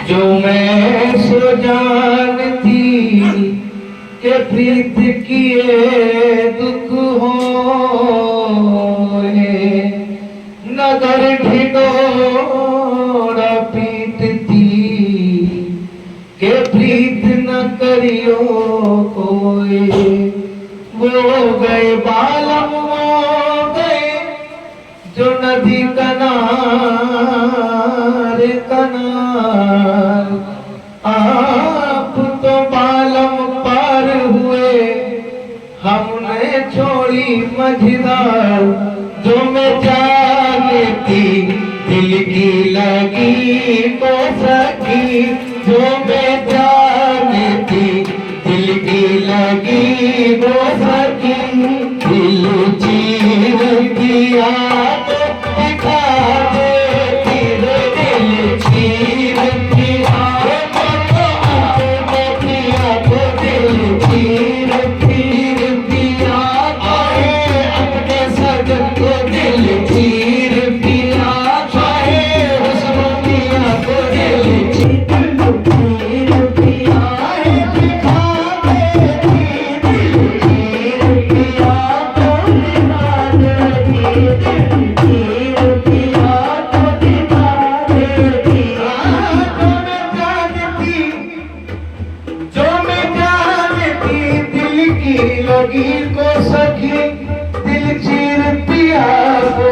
जो मैं सो जानती के प्रीत किए दुख होए, नगर ढिढोरा पीटती के प्रीत न करियो कोई। वो गए बालम वो गए जो नदी कनारे कनार, आप तो बालम पार हुए हमने छोड़ी मझधार। जो मैं जानती दिल की लगी तो सकी, जो मैं जानती दिल की लगी वो सकी। दिल चीर दिया तो दिखा देती रे, दिल चीर दिया तो दिया तो दिल चीर दिया। आए अपने सजन को दिल चीर दिया, चाहे हुस्न दिया तो दिल चीर दिया। दिखा देती दिल चीर दिया तो दिखा देती, दिल चीर दिया तो दिखा देती। जो मैं जानती दिल की लगी को सखी, दिल चीर पिया को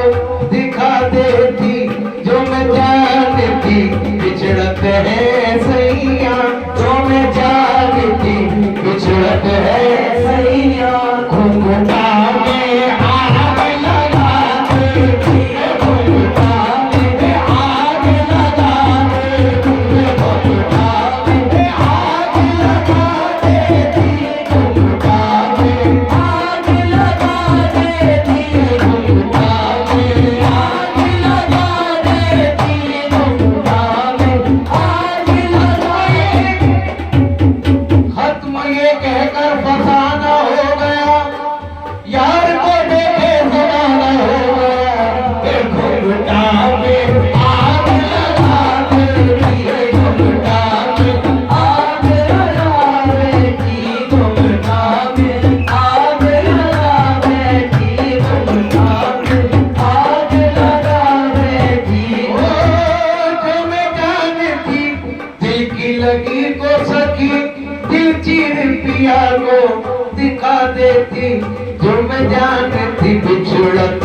दिखा देती। जो मैं जानती बिछड़त है सैया, जो मैं जानती बिछड़त है सैया। घुंघटा में आग लगा देती, घुंघटा में आग लगा देती, घुंघटा में आग लगा देती, घुंघटा में आग लगा देती, घुंघटा में आग लगा देती, घुंघटा में आग लगा देती। खत्म ये कहकर फसाना हो गया, यार को देखे जमाना हो गया। फिर घुंघटा में आग लगा देती, घुंघटा में आग लगा देती, घुंघटा में आग लगा देती, घुंघटा में आग लगा देती। ओ जो मैं जानती दिल की लगी को सकी, दिल चीर पिया को दिखा देती। जो मैं जानती बिछड़त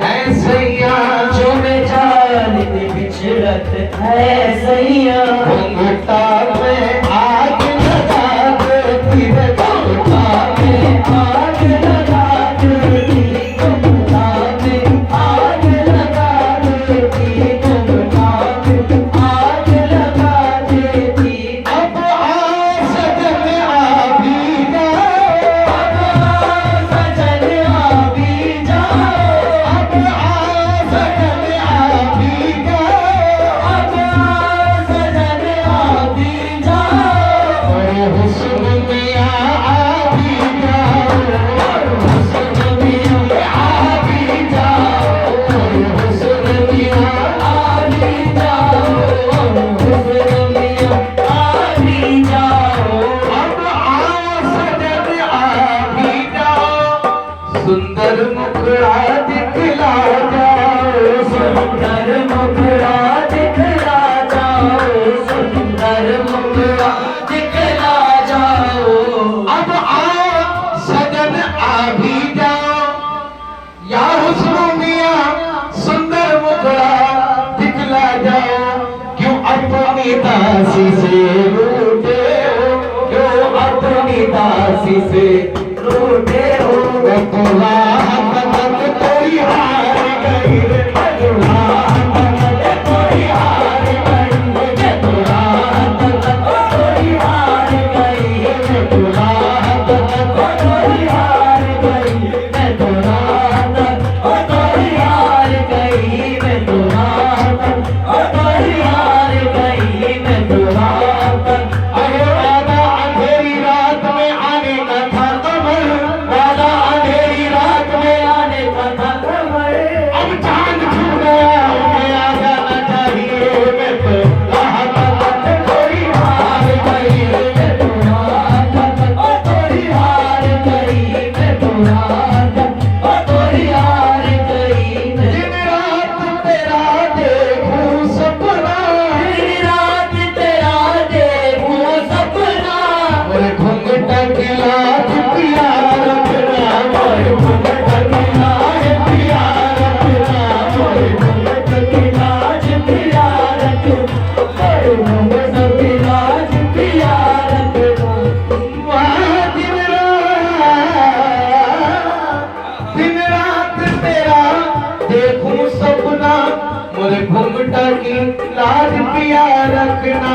है सैया, जो मैं जानती बिछड़त है सैया। घुंघटा में आग लगा देती रे, घुंघटा में आग लगा देती, घुंघटा में आग लगा देती, घुंघटा में आग लगा देती। अब आ सजन आ भी जाओ, अब आ सजन आ भी जाओ, अब आ सजन आ भी जाओ, अब आ सजन आ भी जाओ। हुस्न मियां आ भी जाओ, हुस्न मियां आ भी जाओ, हुस्न मियां आ भी जाओ, हुस्न मियां आ भी जाओ। अब आ सजन आ भी जाओ, सुंदर मुखड़ा दिखला जाओ, सुंदर मुखड़ा दिखला जाओ, सुंदर मुखड़ा दिखला जाओ। अब आओ सजन आ भी जाओ, या हुस्न मियां सुंदर मुखड़ा दिखला जाओ। क्यों अपनी दासी से रूठे हो, क्यों अपनी दासी से रूठे हो। बतुला तक कोई हार गई रे, बतुला तक कोई हार गई, बतुला तक कोई हार गई, बतुला तक कोई हार गई, बतुला तक कोई हार गई, बतुला तक कोई हार गई, बतुला तक। अरे वादा अंधेरी रात में आने का था तो सब लाज पिया रखना। वहाँ दिन रात तेरा देखूं सपना, मोरे घूमटा की लाज पिया रखना।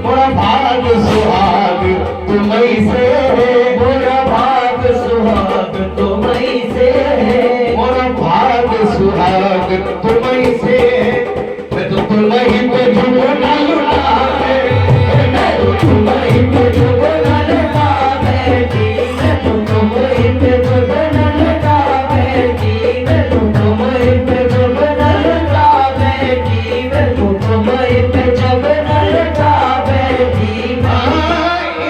मोरा भाग सुहाग तुम्हीं से है, मोरा भाग सुहाग तुम्हीं से है। मोरा भाग सुहाग तुम्हीं से है। मैं तो तुम्हीं पे झुकना लुटावे, मैं तो तुम्हीं पे झुकना लगा बैठी। मैं तो तुम्हीं पे झुकना लगा बैठी। मैं तो तुम्हीं पे झुकना लगा बैठी। मैं तो तुम्हीं पे झुकना लगा बैठी।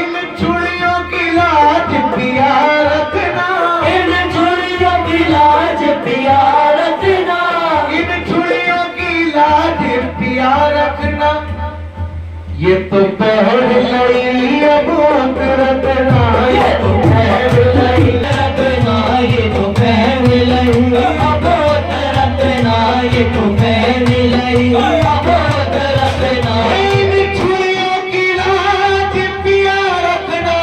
इन चूड़ियों की लाज पिया रखना, इन चूड़ियों की लाज पिया रखना। इन चूड़ियों की लाज पिया रखना। ये तो पहर लई अब रखना, ये तो पहन लई रखना। ये तो पहन लई अब रखना। ये तो पहन लई अब रखना। इन चूड़ियों की लाज पिया रखना।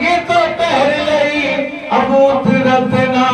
ये तो पहर लई अब रखना।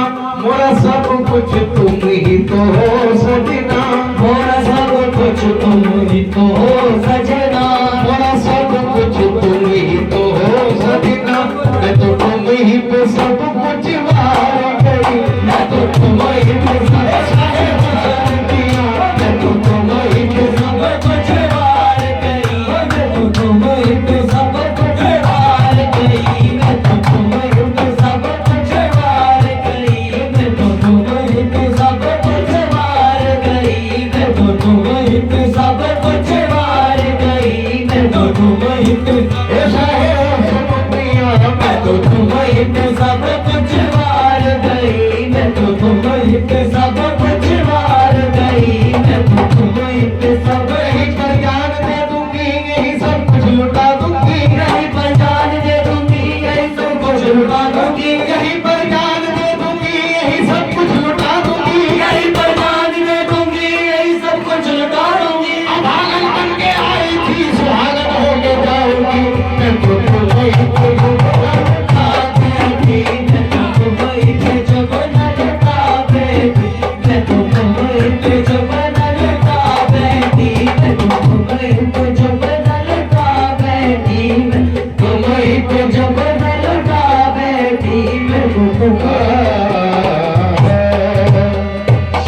मोरा सब कुछ तुम ही तो हो सजना, मोरा सब कुछ तुम ही तो हो सजना। मोरा सब कुछ तुम ही तो हो सजना। मैं तो तुम ही पे सब कुछ वार गई, मैं तो तुम्हीं पे सब कुछ दिया। मैं तो तुम्हीं पे सब कुछ वार गई। मैं तो तुम्हीं पे सब कुछ वार गई। मैं तो तुम्हीं पे सब कुछ वार गई। मैं तो तुम्हीं पे सब कुछ वार गई। मैं तो तुम्हीं पे सब कुछ वार गई। मैं तो तुम्हीं पे ऐसा है सुनिया। मैं तो तुम्हीं पे सब कुछ वार गई। मैं तो तुम्हीं पे सब कुछ वार गई। मैं तो तुम्हीं पे सब यही पर जान दे दूंगी, यही सब कुछ लुटा दूंगी, यही पर जान दे दूंगी। यही सब कुछ लुटा दूंगी। यही पर जान दे दूंगी, यही सब कुछ लुटा दूंगी। यही पर जान दे दूंगी। यही सब कुछ लुटा दूंगी। अभागन बन के आई थी, सुहागन होके जाऊंगी। मैं तो तुम्हीं पे झुकना बैठी। मैं तो तुम्हीं पे झुकना लगा बैठी। मैं तो तुम्हीं पे झुकना लगा बैठी। मैं तो तुम्हीं पे झुकना लगा बैठी। मैं तुम्हीं पे झुकना लगा बैठी। मैं तो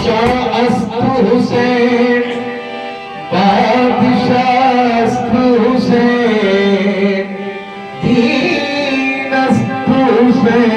शाह अस्तु हुसैन, बादशाह अस्तु हुसैन।